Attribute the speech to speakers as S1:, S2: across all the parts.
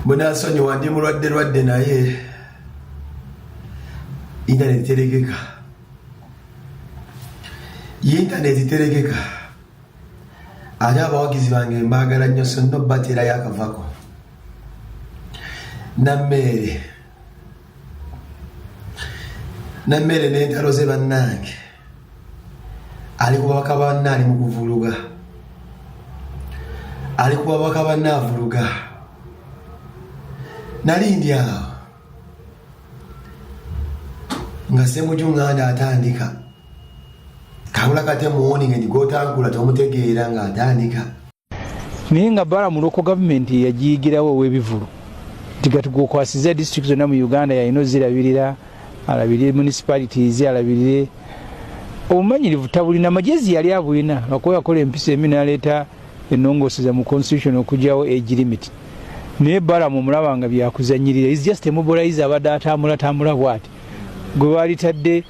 S1: Munasonyi wandi mulwadde naye internet teregeka. Internet teregeka. Ate abawagizi bange mbaagala nnyo so nno batera yakavako. Nammere n'entalo ze bannange ali ku babaka banne ali mu kuvuluga, ali ku babaka banne avuluga. Nali ndi awo nga Ssemujjunganda atandika kabula kate muwoni ngendi gotangula tomutegeera nga atandika
S2: naye nga bala mu local government yagiyigirawo ow'ebivulu tigatugokwasiza district zonna mu Uganda yalina ozirabirira, alabirire municipalities, alabirire obumanyirivu tabulina. Magezi yali abulina lwakuba yakola empisa emi n'aleeta ennongooseza mu constitution okugyawo age limit, naye bala mu mulaba nga byakuzanyirira. Is just a mobilizer abadde atambula bw'ati gwe baalitadde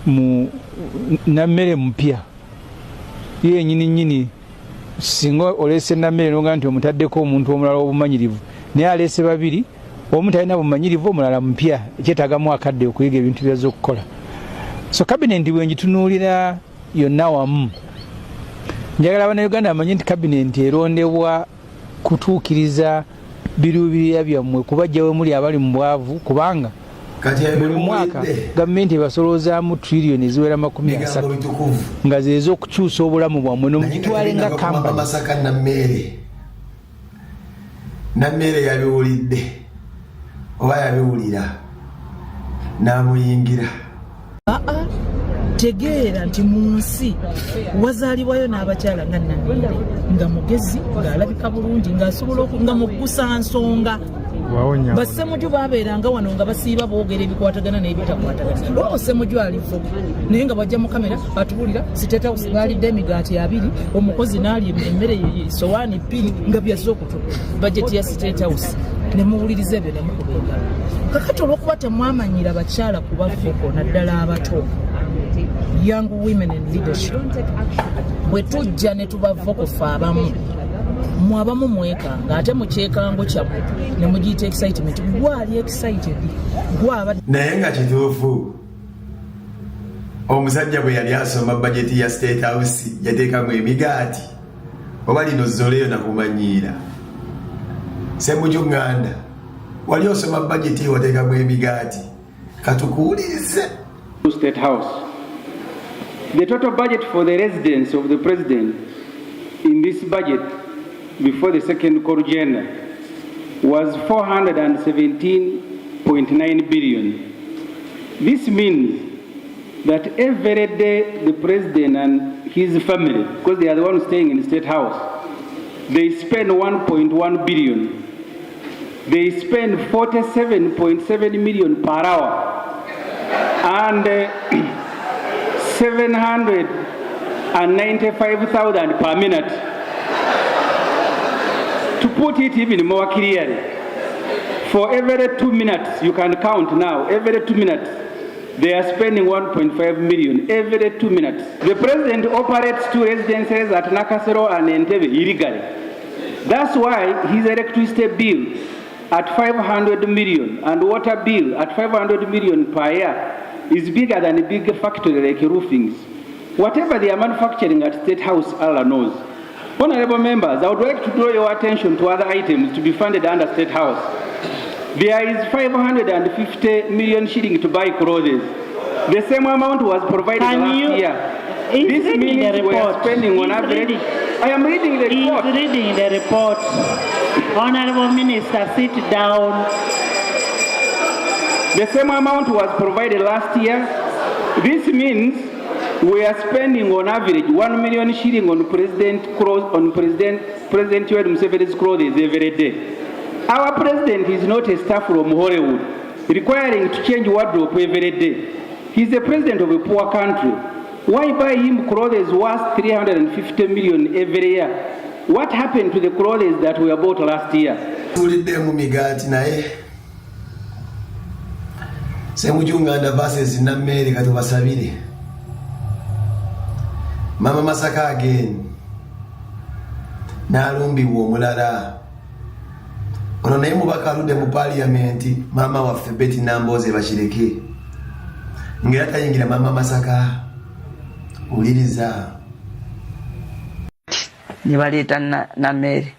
S2: mu nammere mpya ye nyini singa oleese nammere noga nti omutaddeko omuntu omulala obumanyirivu naye aleese babiri, omu talina bumanyirivu omulala mpya, ekyetaagamu akadde okuyiga ebintu byazze okukola. So kabinenti bwengitunuulira yonna wamu, njagala Abannayuganda bamanye nti kabinenti erondebwa kutuukiriza biruubirira byammwe, kubajjawe muli abali mu bwavu, kubanga buli mwaka gavumenti ebasolozaamu triliyoni eziwera 30 nga zeeza okukyusa obulamu bwammwe nomugitwale nga kampani.
S1: Masaka Nammere yabiwulidde oba yabiwulira n'amuyingira.
S3: Tegeera nti mu nsi wazaalibwayo n'abakyala nga Nammere nga mugezi, ng'alabika bulungi, ng'asobola nga muggusa nsonga. Bassemujju babeeranga wano nga basiiba boogera ebikwatagana n'ebitakwatagana. Olwo Ssemujju alifo naye nga bajja mu kamera atubulira State House baalidde emigaati 2, omukozi n'alya emmere sowaani 2 nga byazze okutu bajeti ya State House ne muwuliriza ebyo ne mukuba engalo. Kakati olw'okuba temwamanyira bakyala kubafeko naddala abato, young women in leadership, bwe tujja ne tubavoko ffe abamu mwabamu mwekanga ate mukyekango kyammwe ne mugiyita excitement. Gwali excited gwaba
S1: naye nga kituufu omusajja bwe yali asoma bajeti ya State House yateekamu emigaati oba lino zzoleyo nakumanyiira. Ssemujjunganda wali osoma bajeti wateekamu emigaati katukuwulirize.
S4: State House, the total budget for the residence of the president in this budget before the second Corugenda was 417.9 billion. This means that every day the president and his family, because they are the ones staying in the State House, they spend 1.1 billion. They spend 47.7 million per hour and 795,000 per minute. To put it even more clearly, for every 2 minutes, you can count now, every 2 minutes, they are spending 1.5 million every 2 minutes. The president operates 2 residences at Nakasero and Entebbe illegally. That's why his electricity bill at 500 million and water bill at 500 million per year is bigger than a big factory like roofings. Whatever they are manufacturing at State House, Allah knows. Honorable members, I would like to draw your attention to other items to be funded under State House. There is 550 million shilling to buy clothes. The same amount was provided last year. This means we are spending on average. I am reading the report.
S5: He's reading the report. Honorable Minister, sit down.
S4: The same amount was provided last year. This means we are spending on average 1 million shilling on President Yoweri Museveni's clothes every day. Our president is not a staff from Hollywood, requiring to change wardrobe every day. He's the president of a poor country. Why buy him clothes worth 350 million every year? What happened to the clothes that we bought last year?
S1: Ssemujjunganda versus Nammere katubasabire. Mama Masaka again. N'alumbibwa omulala ono naye mubaka aludde mu parliamenti maama waffe Betty Nambooze bakireke ngera tayingira maama Masaka uliriza
S6: ne baleeta na mere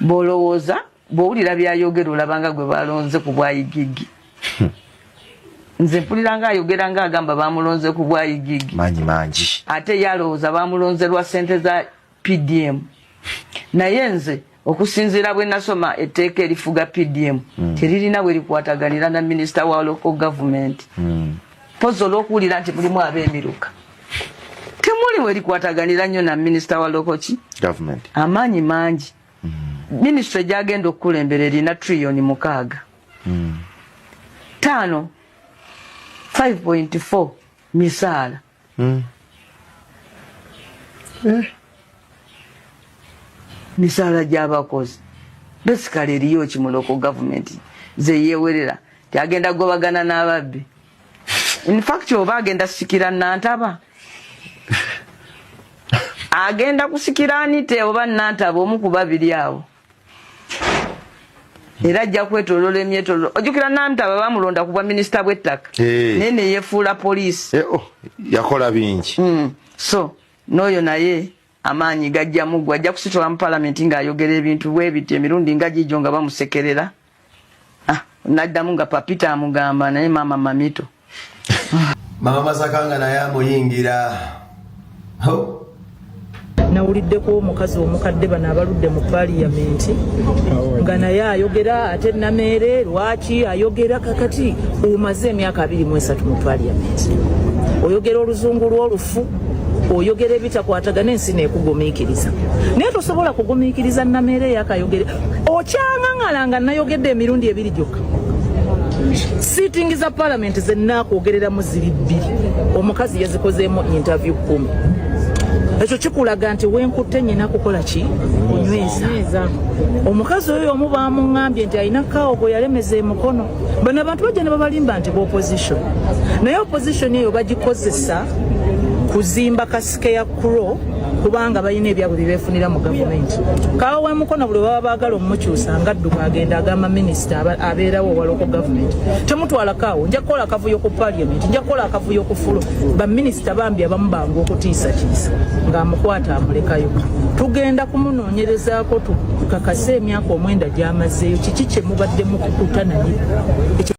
S6: bolowooza bwowulira byayogera olabanga gwe balonze ku bwayigigi nze mpulira nga ayogera nga agamba bamulonze ku bwayigigi
S7: mangi
S6: ate yalowooza bamulonze lwa ssente za PDM naye nze okusinziira bwe nasoma etteeka erifuga PDM teririna bwe likwataganira na minisita wa local government pozo olw'okuwulira nti mulimu ab'emiruka temuli bwe likwataganira nnyo na minisita wa local
S7: government
S6: amaanyi mangi ministry gyagenda okukulembera erina trillion 6 5.4 misaala misaala gy'abakozi basically eriyo ki mu local government ze yeewerera tyagenda gobagana n'ababbi in fact oba agenda sikira Nantaba agenda kusikira Anite oba Nantaba omu ku babiri abo era ajja kwetoloola emyetololo ojjukira Nantaba bamulonda ku bwa minisita bw'ettaka nene yeefuula poliisi
S7: yakola bingi
S6: so n'oyo naye amaanyi gajja mugwa ajja kusitula mu palamenti ng'ayogera ebintu bwe biti emirundi nga gijo nga bamusekerera naddamu nga papita amugamba naye maama Mamito
S1: maama Masaka nga naye amuyingira
S3: nawuliddeko omukazi omukadde bano abaludde mu parliamenti nga naye ayogera ate Namere lwaki ayogera kakati omaze emyaka 23 mu parliamenti oyogera oluzungu lw'olufu oyogera ebitakwatagana ensi neekugumiikiriza naye tosobola kugumiikiriza Namere yakayogere okyangaŋŋala nayogedde emirundi 2 gyokka sitting za parliament zennaakwogereramu ziri 2 omukazi yazikozeemu interview 10 ekyo kikulaga nti wenkutte nnyina kukola ki kunyweza omukazi oyo omu bamuŋŋambye nti alina kawo yalemeza emukono bano abantu bajja ne babalimba nti opposition naye opposition eyo bagikozesa kuzimba kasike ya kuro kubanga balina ebyabwe byebeefunira mu gavumenti kawo wemukono buli baba baagala omumukyusa nga Dduga agenda agamba minisita abeerawo wa local government temutwala kawo nja kukola akavuyo ku parliament nja kukola akavuyo ku fulo baminisita bambi abamu bangu okutiisatiisa ng'amukwata amulekayo tugenda kumunoonyerezaako tukakase emyaka 9 gy'amazeeyo kiki kye mubadde mukukuta naye